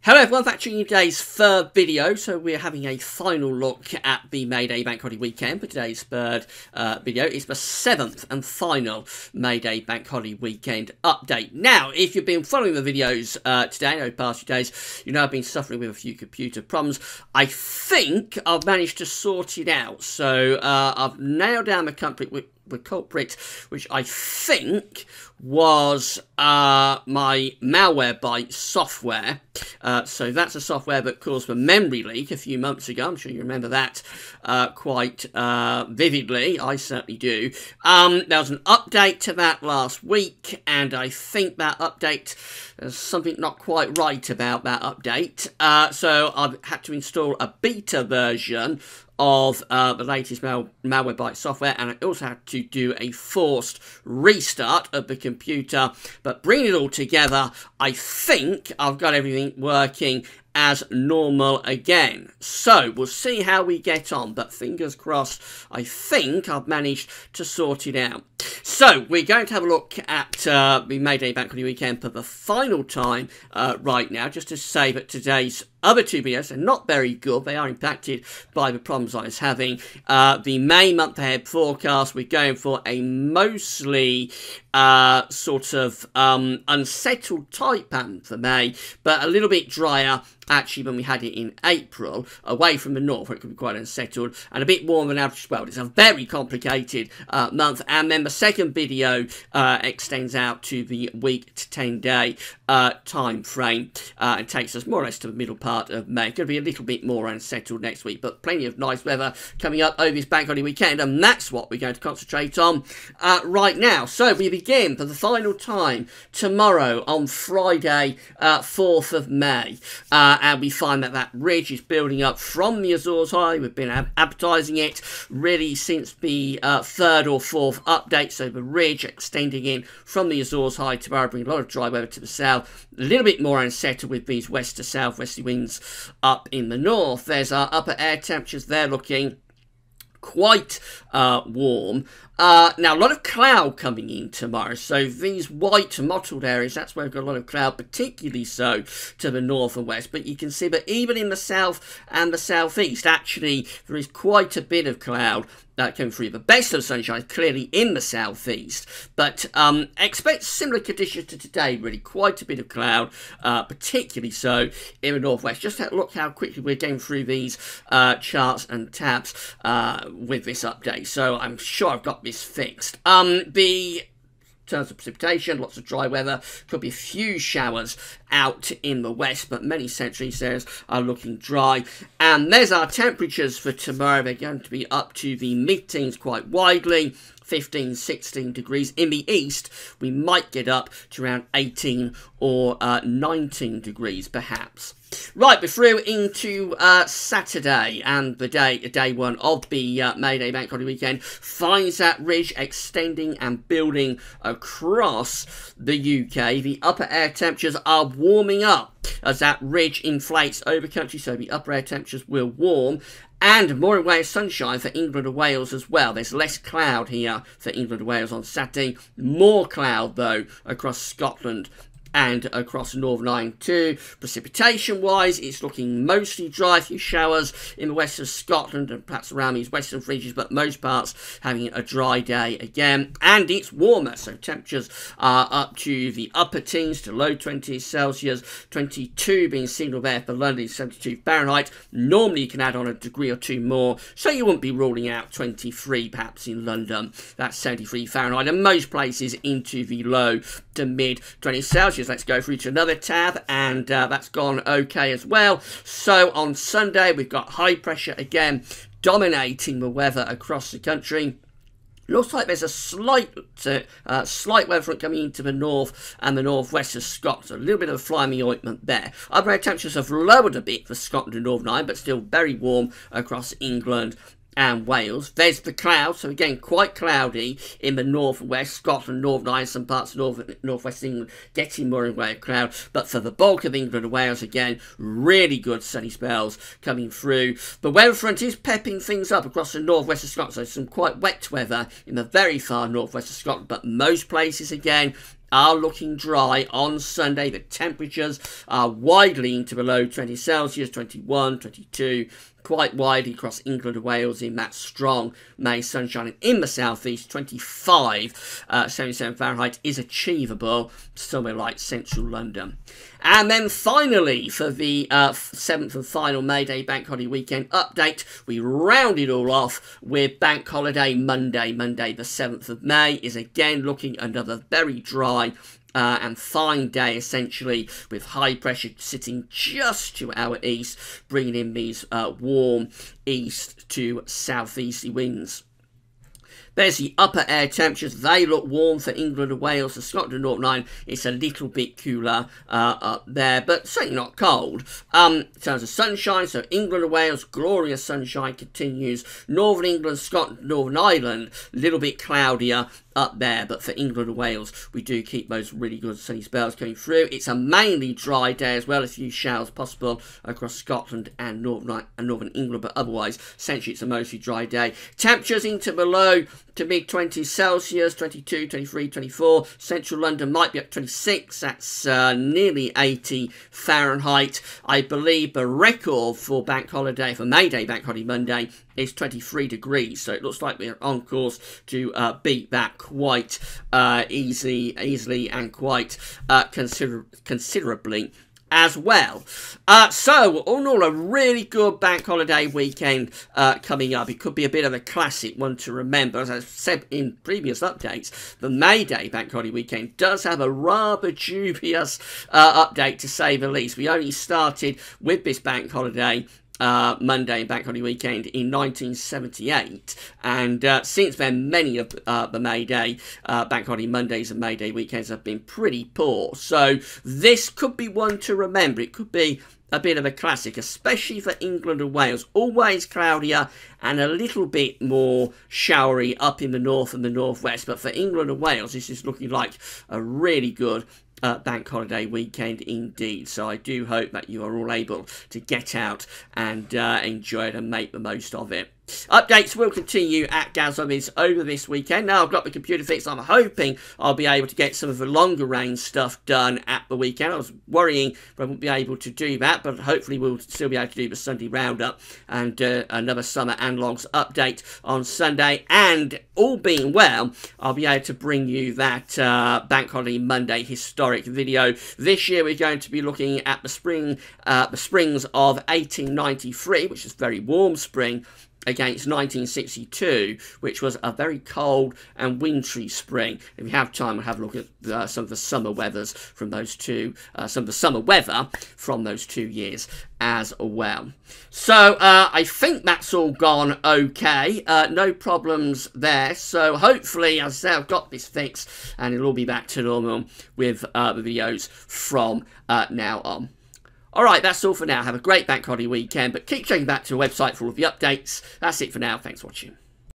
Hello everyone, back to today's third video. So we're having a final look at the May Day Bank Holiday weekend for today's third video. It's the 7th and final May Day Bank Holiday weekend update. Now, if you've been following the videos today, over the past few days, you know I've been suffering with a few computer problems. I think I've managed to sort it out. So I've nailed down the culprit, which I think was my Malwarebytes software. So that's a software that caused the memory leak a few months ago. I'm sure you remember that quite vividly. I certainly do. There was an update to that last week, and I think that update, there's something not quite right about that update. So I've had to install a beta version of the latest Malwarebytes software, and I also had to do a forced restart of the computer. But bringing it all together, I think I've got everything working as normal again. So we'll see how we get on, but fingers crossed, I think I've managed to sort it out. So we're going to have a look at the May Day Bank Holiday weekend for the final time right now, just to say that today's other two videos are not very good. They are impacted by the problems I was having. The May month ahead forecast, we're going for a mostly sort of unsettled type pattern for May, but a little bit drier actually than we had it in April, away from the north where it could be quite unsettled, and a bit warmer than average as well. It's a very complicated month, and then the second video extends out to the week to 10 day time frame. It takes us more or less to the middle part of May. It's going to be a little bit more unsettled next week, but plenty of nice weather coming up over this bank holiday weekend, and that's what we're going to concentrate on right now. So we begin for the final time tomorrow on Friday, 4th of May. And we find that that ridge is building up from the Azores High. We've been advertising it really since the third or fourth update. So the ridge extending in from the Azores High tomorrow, bringing a lot of dry weather to the south. A little bit more unsettled with these west to south westerly winds up in the north. There's our upper air temperatures there looking quite warm. Now, a lot of cloud coming in tomorrow, so these white mottled areas, that's where we've got a lot of cloud, particularly so to the north and west. But you can see that even in the south and the southeast, actually, there is quite a bit of cloud coming through. The best of sunshine is clearly in the southeast, but expect similar conditions to today, really. Quite a bit of cloud, particularly so in the northwest. Just look how quickly we're going through these charts and tabs with this update, so I'm sure I've got this fixed. In terms of precipitation, lots of dry weather. Could be a few showers out in the west, but many central east areas are looking dry. And there's our temperatures for tomorrow. They're going to be up to the mid-teens quite widely. 15, 16 degrees. In the east, we might get up to around 18 or 19 degrees, perhaps. Right, we're through into Saturday, and the day one of the May Day Bank Holiday weekend finds that ridge extending and building across the UK. The upper air temperatures are warming up as that ridge inflates over country, so the upper air temperatures will warm. And more in way of sunshine for England and Wales as well. There's less cloud here for England and Wales on Saturday. More cloud, though, across Scotland and across Northern Ireland too. Precipitation-wise, it's looking mostly dry. A few showers in the west of Scotland and perhaps around these western fringes, but most parts having a dry day again. And it's warmer, so temperatures are up to the upper teens to low 20s Celsius. 22 being signalled there for London, 72 Fahrenheit. Normally you can add on a degree or two more, so you wouldn't be ruling out 23 perhaps in London. That's 73 Fahrenheit, and most places into the low to mid 20 Celsius. Let's go through to another tab, and that's gone okay as well. So on Sunday, we've got high pressure again dominating the weather across the country. Looks like there's a slight weather front coming into the north and the northwest of Scotland. So a little bit of a fly in the ointment there. Upper air temperatures have lowered a bit for Scotland and Northern Ireland, but still very warm across England and Wales. There's the clouds, so again quite cloudy in the northwest, Scotland, Northern Ireland, some parts of northwest England getting more in the way of cloud, but for the bulk of England and Wales again really good sunny spells coming through. The weather front is pepping things up across the northwest of Scotland, so some quite wet weather in the very far northwest of Scotland, but most places again are looking dry on Sunday. The temperatures are widely into below 20 Celsius, 21, 22, quite widely across England and Wales in that strong May sunshine. And in the southeast, 25, 77 Fahrenheit is achievable somewhere like central London. And then finally, for the 7th and final May Day Bank Holiday weekend update, we round it all off with Bank Holiday Monday. Monday the 7th of May is again looking another very dry and fine day, essentially, with high pressure sitting just to our east, bringing in these warm east to southeasterly winds. There's the upper air temperatures. They look warm for England and Wales. For Scotland and Northern Ireland, it's a little bit cooler up there, but certainly not cold. In terms of sunshine, so England and Wales, glorious sunshine continues. Northern England, Scotland, Northern Ireland, a little bit cloudier up there, but for England and Wales, we do keep those really good sunny spells coming through. It's a mainly dry day as well, a few showers possible across Scotland and Northern England, but otherwise, essentially, it's a mostly dry day. Temperatures into below to mid-20s Celsius, 22, 23, 24. Central London might be up 26. That's nearly 80 Fahrenheit. I believe the record for Bank Holiday, for May Day Bank Holiday Monday, is 23 degrees. So it looks like we're on course to beat that quite easily and quite considerably as well. So, all in all, a really good bank holiday weekend coming up. It could be a bit of a classic one to remember. As I said in previous updates, the May Day bank holiday weekend does have a rather dubious update, to say the least. We only started with this bank holiday Monday and Bank Holiday weekend in 1978, and since then many of the May Day Bank Holiday Mondays and May Day weekends have been pretty poor. So this could be one to remember. It could be a bit of a classic, especially for England and Wales. Always cloudier and a little bit more showery up in the north and the northwest, but for England and Wales this is looking like a really good bank holiday weekend indeed. So I do hope that you are all able to get out and enjoy it and make the most of it. Updates will continue at GazZombies over this weekend. Now I've got the computer fixed, I'm hoping I'll be able to get some of the longer range stuff done at the weekend. I was worrying I wouldn't be able to do that, but hopefully we'll still be able to do the Sunday roundup and another summer analogs update on Sunday. And all being well, I'll be able to bring you that Bank Holiday Monday historic video. This year we're going to be looking at the springs of 1893, which is a very warm spring, against 1962, which was a very cold and wintry spring. If we have time, we'll have a look at some of the summer weathers from those two, some of the summer weather from those 2 years as well. So I think that's all gone okay. No problems there. So hopefully, as I say, I've got this fixed and it'll all be back to normal with the videos from now on. Alright, that's all for now. Have a great bank holiday weekend, but keep checking back to the website for all of the updates. That's it for now. Thanks for watching.